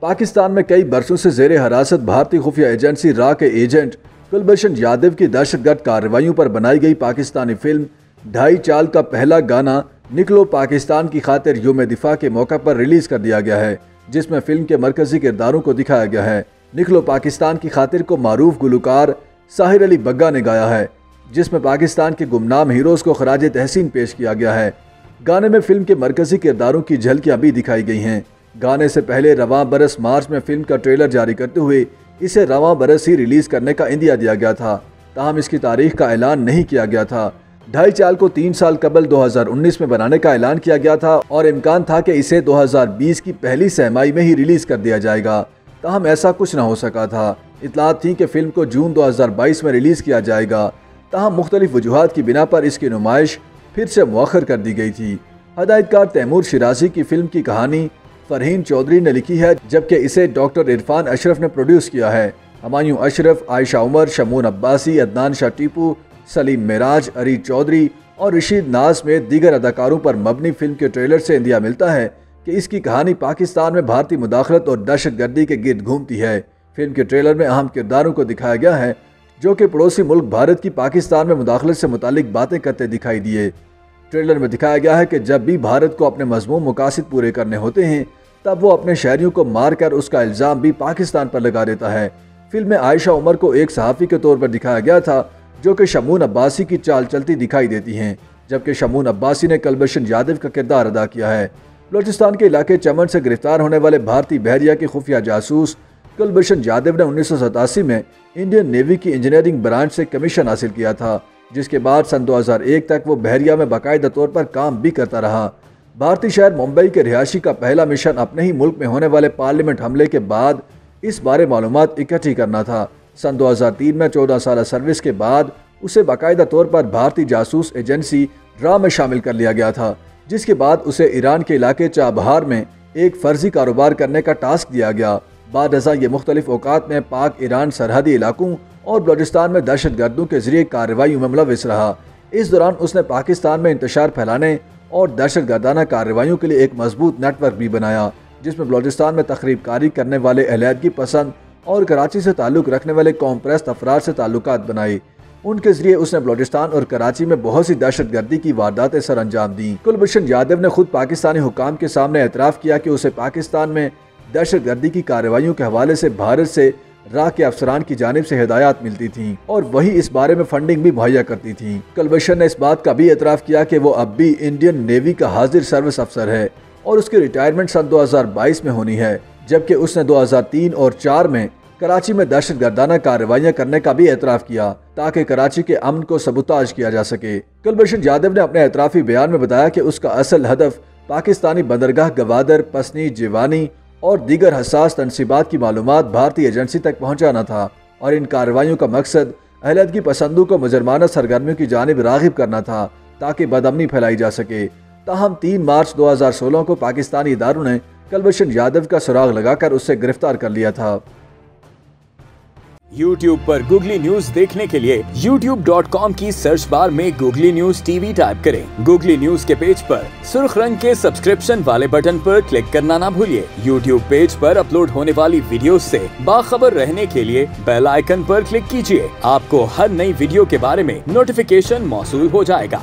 पाकिस्तान में कई बरसों से जेर हिरासत भारतीय खुफिया एजेंसी रा के एजेंट कुलभूषण यादव की दहशतगर्द कार्रवाइयों पर बनाई गई पाकिस्तानी फिल्म ढाई चाल का पहला गाना निकलो पाकिस्तान की खातिर यौम दिफा के मौका पर रिलीज कर दिया गया है, जिसमें फिल्म के मरकजी किरदारों को दिखाया गया है। निकलो पाकिस्तान की खातिर को मारूफ गुलकार साहिर अली बग्गा ने गाया है, जिसमें पाकिस्तान के गुमनाम हीरोज को खराज तहसीन पेश किया गया है। गाने में फिल्म के मरकजी किरदारों की झलकियां भी दिखाई गई हैं। गाने से पहले रवां बरस मार्च में फिल्म का ट्रेलर जारी करते हुए इसे रवां बरस ही रिलीज करने का इंदिया दिया गया था, ताहम इसकी तारीख का ऐलान नहीं किया गया था। ढाई चाल को 3 साल कबल 2019 में बनाने का ऐलान किया गया था और इम्कान था कि इसे 2020 की पहली सहमाई में ही रिलीज कर दिया जाएगा, ताहम ऐसा कुछ न हो सका था। इतलात थी कि फिल्म को जून 2022 में रिलीज किया जाएगा, ताहम मुख्तलिफ वजूहात की बिना पर इसकी नुमाइश फिर से मुअख्खर कर दी गई थी। हदायतकार तैमूर शिराजी की फिल्म की कहानी फरहीन चौधरी ने लिखी है, जबकि इसे डॉक्टर इरफान अशरफ ने प्रोड्यूस किया है। हमायूं अशरफ, आयशा उमर, शमून अब्बासी, अदनान शाह टीपू, सलीम मेराज, अरीज चौधरी और रशीद नाज में दीगर अदाकारों पर मबनी फिल्म के ट्रेलर से इंदिया मिलता है कि इसकी कहानी पाकिस्तान में भारतीय मुदाखलत और दहशतगर्दी के गिर्द घूमती है। फिल्म के ट्रेलर में अहम किरदारों को दिखाया गया है जो कि पड़ोसी मुल्क भारत की पाकिस्तान में मुदाखलत से मुतालिक बातें करते दिखाई दिए। ट्रेलर में दिखाया गया है कि जब भी भारत को अपने मजमूम मकासद पूरे करने होते हैं तब वो अपने शहरियों को मारकर उसका इल्ज़ाम भी पाकिस्तान पर लगा देता है। फिल्म में आयशा उमर को एक सहाफ़ी के तौर पर दिखाया गया था जो कि शमून अब्बासी की चाल चलती दिखाई देती हैं, जबकि शमून अब्बासी ने कुलभूषण यादव का किरदार अदा किया है। बलोचिस्तान के इलाके चमन से गिरफ्तार होने वाले भारतीय बहरिया के खुफिया जासूस कुलभूषण यादव ने 1987 में इंडियन नेवी की इंजीनियरिंग ब्रांच से कमीशन हासिल किया था, जिसके बाद सन 2001 तक वो बहरिया में बाकायदा तौर पर काम भी करता रहा। भारतीय शहर मुंबई के रिहायशी का पहला मिशन अपने ही मुल्क में होने वाले पार्लियामेंट हमले के बाद इस बारे मालूमात इकट्ठी करना था। सन 2003 में 14 साल सर्विस के बाद उसे बाकायदा तौर पर भारतीय जासूस एजेंसी रा में शामिल कर लिया गया था, जिसके बाद उसे ईरान के इलाके चाबहार में एक फर्जी कारोबार करने का टास्क दिया गया। बाद अज़ा ये मुख्तलिफ औकात में पाक ईरान सरहदी इलाकों और बलोचिस्तान में दहशतगर्दों के जरिए कार्रवाइयों में मुलविस रहा। इस दौरान उसने पाकिस्तान में इंतशार फैलाने और दहशतगर्दाना कार्रवाइयों के लिए एक मजबूत नेटवर्क भी बनाया, जिसमें बलोचिस्तान में तखरीब कारी करने वाले अहलियतगी पसंद और कराची से ताल्लुक़ रखने वाले कौम परस्त अफराद से ताल्लुकात बनाए। उनके जरिए उसने बलोचिस्तान और कराची में बहुत सी दहशतगर्दी की वारदातें सर अंजाम दी। कुलभूषण यादव ने खुद पाकिस्तानी हुकाम के सामने एतराफ़ किया कि उसे पाकिस्तान में दहशतगर्दी की कार्रवाइयों के हवाले से भारत से रा के अफसरान की जानिब से हिदायत मिलती थी और वही इस बारे में फंडिंग भी मुहैया करती थी। कुलभूषण ने इस बात का भी एतराफ़ किया कि वो अब भी इंडियन नेवी का हाजिर सर्विस अफसर है और उसकी रिटायरमेंट सन 2022 में होनी है, जबकि उसने 2003 और 4 में कराची में दहशतगर्दाना कार्रवाइयाँ करने का भी एतराफ़ किया ताकि कराची के अमन को सबूताज किया जा सके। कुलभूषण यादव ने अपने एतराफ़ी बयान में बताया कि उसका असल हदफ पाकिस्तानी बंदरगाह गवादर, पसनी, जिवानी और दीगर हसास तनसीबात की मालूमात भारतीय एजेंसी तक पहुँचाना था और इन कार्रवाइयों का मकसद अहलियतगी पसंदों को मुजरमाना सरगर्मियों की जानिब राग़िब करना था ताकि बदअमनी फैलाई जा सके। ताहम 3 मार्च 2016 को पाकिस्तानी इदारों ने कुलभूषण यादव का सुराग लगाकर उससे गिरफ्तार कर लिया था। YouTube पर गूगली न्यूज देखने के लिए youtube.com की सर्च बार में गूगली न्यूज टीवी टाइप करें। गूगली न्यूज के पेज पर सुर्ख रंग के सब्सक्रिप्शन वाले बटन पर क्लिक करना ना भूलिए। YouTube पेज पर अपलोड होने वाली वीडियोस से बाखबर रहने के लिए बेल आइकन पर क्लिक कीजिए। आपको हर नई वीडियो के बारे में नोटिफिकेशन मौसूल हो जाएगा।